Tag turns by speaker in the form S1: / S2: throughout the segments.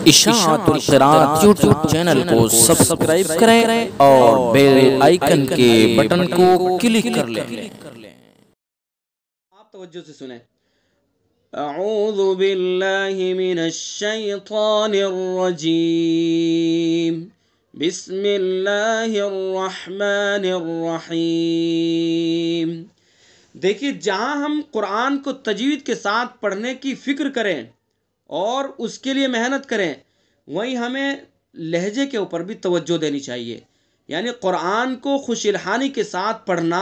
S1: اشاعت القراءت YouTube channel کو subscribe کریں اور بیل آئیکن کے بٹن کو کلک کر لیں۔
S2: آپ توجہ سے سنیں۔ اعوذ باللہ من الشیطان الرجیم، بسم اللہ الرحمن الرحیم۔ دیکھیے، جہاں ہم قرآن کو تجوید کے ساتھ پڑھنے کی فکر کریں اور اس کے لیے محنت کریں، وہیں ہمیں لہجے کے اوپر بھی توجہ دینی چاہیے۔ یعنی قرآن کو خوش الحانی کے ساتھ پڑھنا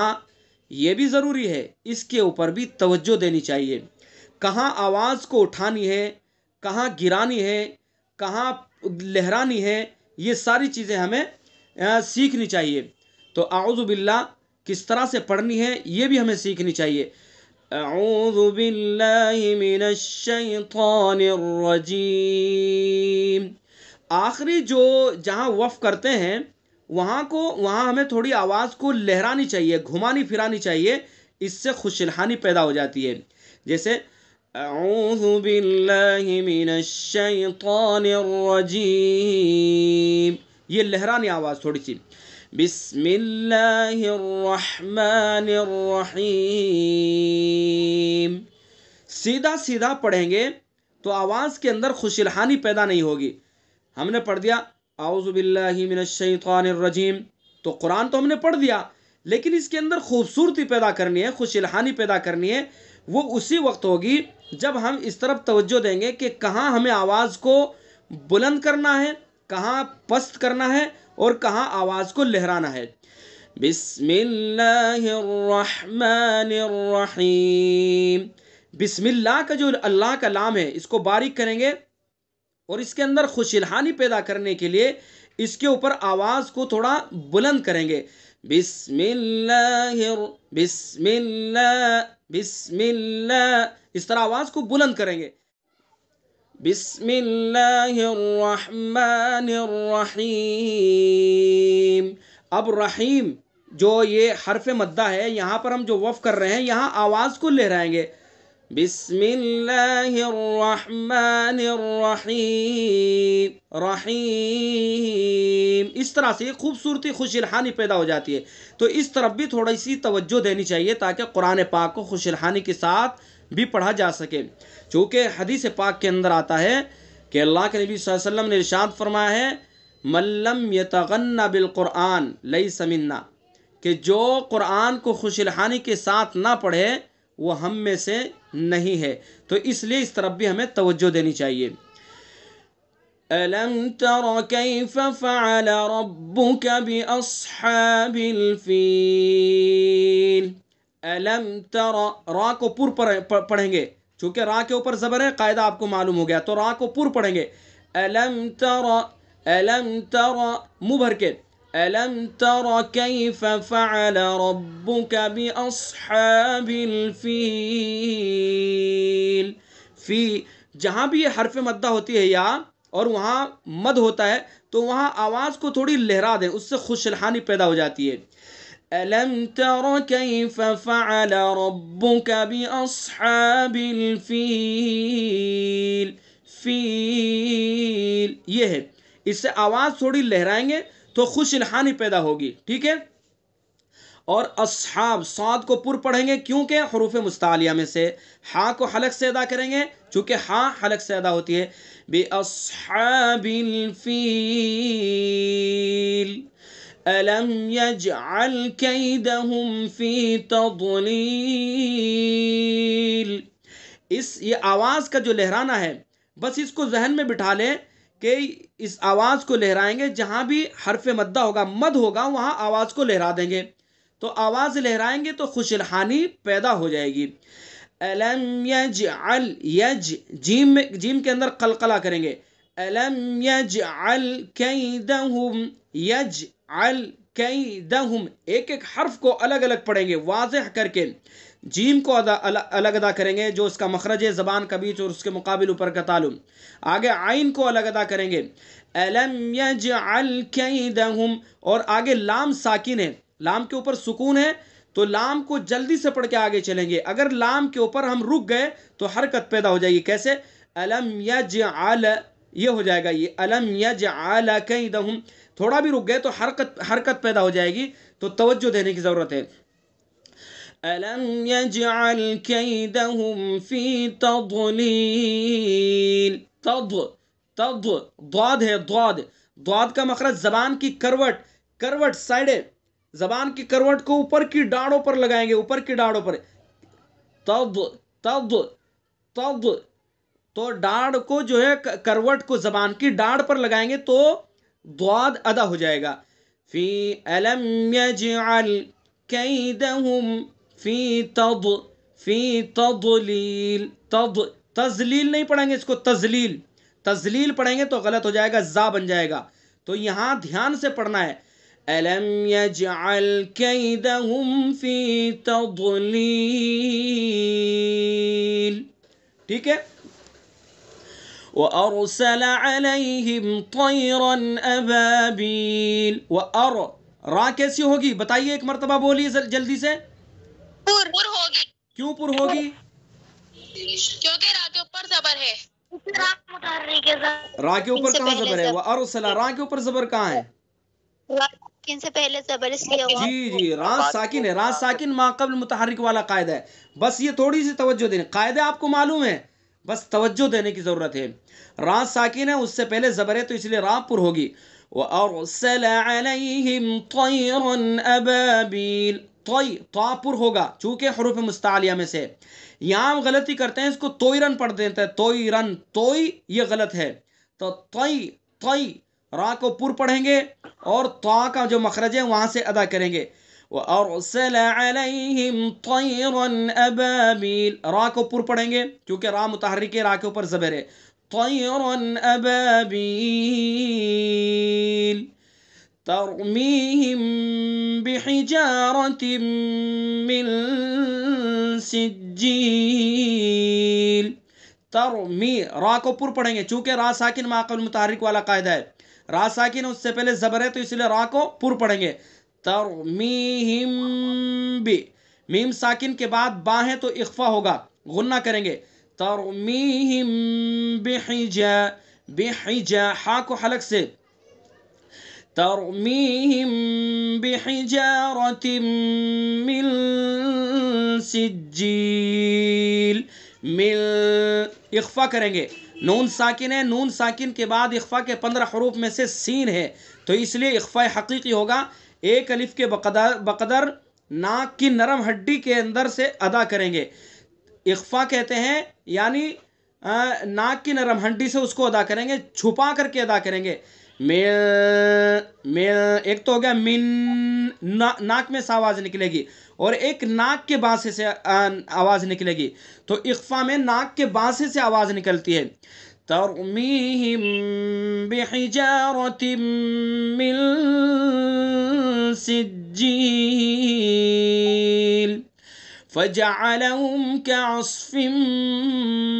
S2: یہ بھی ضروری ہے، اس کے اوپر بھی توجہ دینی چاہیے۔ کہاں آواز کو اٹھانی ہے، کہاں گرانی ہے، کہاں لہرانی ہے، یہ ساری چیزیں ہمیں سیکھنی چاہیے۔ تو اعوذ باللہ کس طرح سے پڑھنی ہے یہ بھی ہمیں سیکھنی چاہیے۔ اعوذ باللہ من الشیطان الرجیم، آخری جو جہاں وقف کرتے ہیں وہاں ہمیں تھوڑی آواز کو لہرانی چاہیے، گھمانی پھرانی چاہیے، اس سے خوش الحانی پیدا ہو جاتی ہے۔ جیسے اعوذ باللہ من الشیطان الرجیم، یہ لہرانی آواز تھوڑی سی۔ بسم اللہ الرحمن الرحیم، سیدھا سیدھا پڑھیں گے تو آواز کے اندر خوش الحانی پیدا نہیں ہوگی۔ ہم نے پڑھ دیا اعوذ باللہ من الشیطان الرجیم، تو قرآن تو ہم نے پڑھ دیا، لیکن اس کے اندر خوبصورتی پیدا کرنی ہے، خوش الحانی پیدا کرنی ہے، وہ اسی وقت ہوگی جب ہم اس طرف توجہ دیں گے کہ کہاں ہمیں آواز کو بلند کرنا ہے، کہاں پست کرنا ہے اور کہاں آواز کو لہرانا ہے۔ بسم اللہ الرحمن الرحیم، بسم اللہ کا جو اللہ کا لام ہے اس کو باریک کریں گے اور اس کے اندر خوش الحانی پیدا کرنے کے لیے اس کے اوپر آواز کو تھوڑا بلند کریں گے۔ بسم اللہ بسم اللہ بسم اللہ، اس طرح آواز کو بلند کریں گے۔ بسم اللہ الرحمن الرحیم، اب رحیم جو یہ حرف مدہ ہے، یہاں پر ہم جو وقف کر رہے ہیں یہاں آواز کو لہرائیں گے۔ بسم اللہ الرحمن الرحیم، رحیم، اس طرح سے خوبصورتی خوش الحانی پیدا ہو جاتی ہے۔ تو اس طرف بھی تھوڑی سی توجہ دینی چاہیے تاکہ قرآن پاک کو خوش الحانی کے ساتھ بھی پڑھا جا سکے۔ چونکہ حدیث پاک کے اندر آتا ہے کہ اللہ کے نبی صلی اللہ علیہ وسلم نے ارشاد فرمایا ہے من لم یتغن بالقرآن لیس منا، کہ جو قرآن کو خوش الحانی کے ساتھ نہ پڑھے وہ ہم میں سے نہیں ہے۔ تو اس لیے اس طرف بھی ہمیں توجہ دینی چاہیے۔ أَلَمْ تَرَ كَيْفَ فَعَلَ رَبُّكَ بِأَصْحَابِ الْفِيلِ، أَلَمْ تَرَ، را کو پر پڑھیں گے، چونکہ را کے اوپر زبر ہے، قاعدہ آپ کو معلوم ہو گیا، تو را کو پر پڑھیں گے۔ أَلَمْ تَرَ، أَلَمْ تَرَ منہ بھر کے، أَلَمْ تَرَ كَيْفَ فَعَلَ رَبُّكَ بِأَصْحَابِ الْفِيلِ، فی جہاں بھی یہ حرف مدہ ہوتی ہے یا اور وہاں مد ہوتا ہے تو وہاں آواز کو تھوڑی لہرا دیں، اس سے خوش الحانی پیدا ہو جاتی ہے۔ أَلَمْ تَرَ كَيْفَ فَعَلَ رَبُّكَ بِأَصْحَابِ الْفِيلِ، فیل یہ ہے، اس سے آواز تھوڑی لہرائیں گے تو خوش الحانی پیدا ہوگی، ٹھیک ہے۔ اور اصحاب صاد کو پر پڑھیں گے، کیونکہ حروف مستعلیہ میں سے ہاں کو حلق سے ادا کریں گے، چونکہ ہاں حلق سے ادا ہوتی ہے۔ بِأَصْحَابِ الْفِيلِ أَلَمْ يَجْعَلْ كَيْدَهُمْ فِي تَضْلِيلٍ، یہ آواز کا جو لہرانا ہے بس اس کو ذہن میں بٹھا لیں کہ اس آواز کو لہرائیں گے، جہاں بھی حرف مدہ ہوگا، مد ہوگا، وہاں آواز کو لہرا دیں گے، تو آواز لہرائیں گے تو خوش الحانی پیدا ہو جائے گی۔ أَلَمْ يَجْعَلْ، جیم کے اندر قلقلہ کریں گے۔ أَلَمْ يَجْعَلْ كَيْدَهُمْ، يَجْعَلْ كَيْدَهُمْ، ایک ایک حرف کو الگ الگ پڑھیں گے واضح کر کے۔ جیم کو الگ ادا کریں گے جو اس کا مخرج ہے زبان کا بیچ اور اس کے مقابل اوپر کا تعلم۔ آگے عین کو الگ ادا کریں گے، أَلَمْ يَجْعَلْ كَيْدَهُمْ، اور آگے لام ساکن ہے، لام کے اوپر سکون ہے تو لام کو جلدی سے پڑھ کے آگے چلیں گے، اگر لام کے اوپر ہم رک گئے تو حرکت پیدا ہو جائے گی۔ کیسے؟ أَلَمْ يَجْعَلْ، یہ ہو جائے گا یہ الم یجعل کیدہم، تھوڑا بھی رک گئے تو حرکت پیدا ہو جائے گی، تو توجہ دینے کی ضرورت ہے. الم یجعل کیدہم فی تضلیل، ضاد ہے، ضاد کا مخرج زبان کی کروٹ سائڈ ہے، زبان کی کروٹ کو اوپر کی ڈاڑوں پر لگائیں گے، اوپر کی ڈاڑوں پر، تض، تو ڈاڑ کو جو ہے کروٹ کو زبان کی ڈاڑ پر لگائیں گے تو ضاد ادا ہو جائے گا. فی الم یجعل کیدہم فی تضلیل، تضلیل نہیں پڑھیں گے اس کو، تضلیل پڑھیں گے تو غلط ہو جائے گا، زا بن جائے گا. تو یہاں دھیان سے پڑھنا ہے، الم یجعل کیدہم فی تضلیل، ٹھیک ہے. وَأَرْسَلَ عَلَيْهِمْ طَيْرًا أَبَابِيلَ، را کیسی ہوگی بتائیے، ایک مرتبہ بولیے جلدی سے.
S3: پر ہوگی.
S2: کیوں پر ہوگی؟
S3: کیونکہ را کے اوپر زبر ہے.
S2: را کے اوپر کہاں زبر ہے؟ وَأَرْسَلَ، را کے اوپر زبر کہاں ہے؟
S3: ان سے پہلے زبر اس لیے ہوا.
S2: جی را ساکن ہے، را ساکن ما قبل متحرک والا قاعدہ ہے. بس یہ تھوڑی سی توجہ دینے، قاعدہ آپ کو معلوم ہے، بس توجہ دینے کی ضرورت ہے. را ساکن ہے، اس سے پہلے زبر ہے، تو اس لیے را پر ہوگی. وَأَرْسَلَ عَلَيْهِمْ طَيْرًا أَبَابِيلَ، طا پر ہوگا چونکہ حروف مستعلیہ میں سے. یہاں ہم غلطی کرتے ہیں، اس کو توئرن پڑھ دیتے ہیں، توئی، یہ غلط ہے. تو طی، را کو پر پڑھیں گے اور طا کا جو مخرج ہے وہاں سے ادا کریں گے. وَأَرْسَلَ عَلَيْهِمْ طَيْرًا أَبَابِيلَ، را کو پر پڑھیں گے کیونکہ را متحرک ہے، را کے اوپر زبر ہے. طَيْرًا أَبَابِيلَ تَرْمِيهِمْ بِحِجَارَةٍ مِّن سِجِّيلٍ. ترمی، را کو پر پڑھیں گے چونکہ را ساکن ما قبل متحرک والا قاعدہ ہے، را ساکن اس سے پہلے زبر ہے تو اس لیے را کو پر پڑھیں گے. ترمیہم بی، میم ساکن کے بعد با ہے تو اخفا ہوگا، غنہ کریں گے. ترمیہم بحجا، ہا کو حلق سے، ترمیہم بحجارۃ من سجیل، مل اخفا کریں گے. نون ساکن ہے، نون ساکن کے بعد اخفا کے 15 حروف میں سے سین ہے تو اس لیے اخفا حقیقی ہوگا. ایک الف کے بقدر ناک کی نرم ہڈی کے اندر سے ادا کریں گے. اخفا کہتے ہیں یعنی ناک کی نرم ہڈی سے اس کو ادا کریں گے، چھپا کر کے ادا کریں گے. ایک تو ہو گیا من، ناک میں سے آواز نکلے گی، اور ایک ناک کے بانسے سے آواز نکلے گی، تو اخفا میں ناک کے بانسے سے آواز نکلتی ہے. ترمیہم بحجارۃ من سجیل فجعلہم کعصف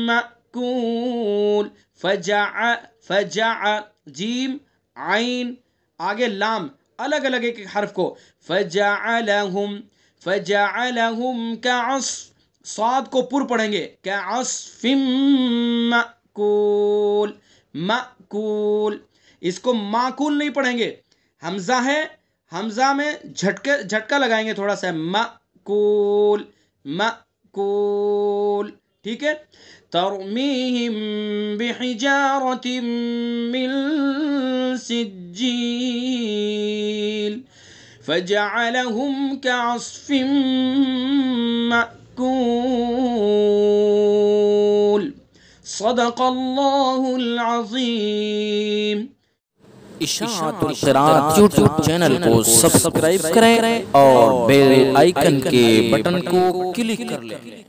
S2: مأکول. فجع، جیم، عین، آگے لام، الگ الگ ایک حرف کو. فجعلہم کعصف، صاد کو پر پڑھیں گے، کعصف مأکول، اس کو معقول نہیں پڑھیں گے، حمزہ ہے، حمزہ میں جھٹکا لگائیں گے تھوڑا سا، مأکول، ٹھیک ہے. ترمیہم بحجارۃ من سجیل فجعلہم کعصف مأکول. صدق اللہ العظیم.
S1: اشاعت القراءت یوٹیوب چینل کو سبسکرائب کریں اور بیل آئیکن کے بٹن کو کلک کر لیں.